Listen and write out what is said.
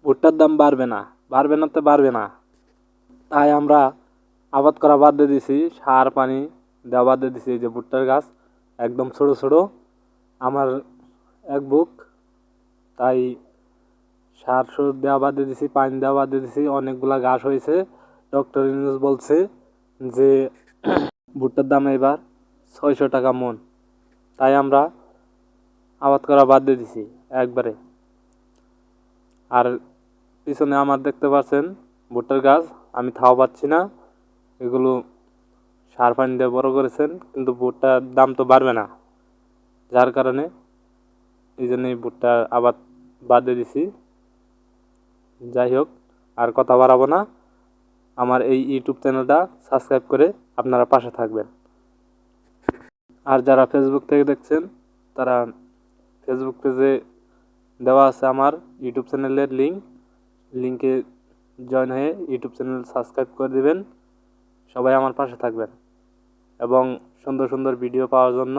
ভুট্টার দাম বাড়বে না, তো বাড়বে না। তাই আমরা আবাদ করা বাদ দিয়ে দিছি, সার পানি দেওয়া বাদ দিয়ে দিছি। এই যে ভুট্টার গাছ একদম ছোট ছোট, আমার এক বুক। তাই সার সুর দেওয়া বাদ দিয়ে দিছি, পানি দেওয়া বাদ দিয়ে দিছি, অনেকগুলা ঘাস হয়েছে। ডক্টর ইউনূস বলছে যে ভুট্টার দাম এবার 600 টাকা মন। তাই আমরা আবাদ করা বাদ দিয়ে দিছি একবারে। আর পিছনে আমার দেখতে পাচ্ছেন ভুট্টার গাছ, আমি থাও পাচ্ছি না। এগুলো সার পানি দিয়ে বড় করেছেন, কিন্তু ভুট্টার দাম তো বাড়বে না, যার কারণে এই জন্যই ভুট্টার আবাদ বাদ দিয়ে দিছি। যাই হোক, আর কথা বাড়াবো না। আমার এই ইউটিউব চ্যানেলটা সাবস্ক্রাইব করে আপনারা পাশে থাকবেন। আর যারা ফেসবুক থেকে দেখছেন, তারা ফেসবুক পেজে দেওয়া আছে আমার ইউটিউব চ্যানেলের লিঙ্কে জয়েন হয়ে ইউটিউব চ্যানেল সাবস্ক্রাইব করে দিবেন। সবাই আমার পাশে থাকবেন এবং সুন্দর সুন্দর ভিডিও পাওয়ার জন্য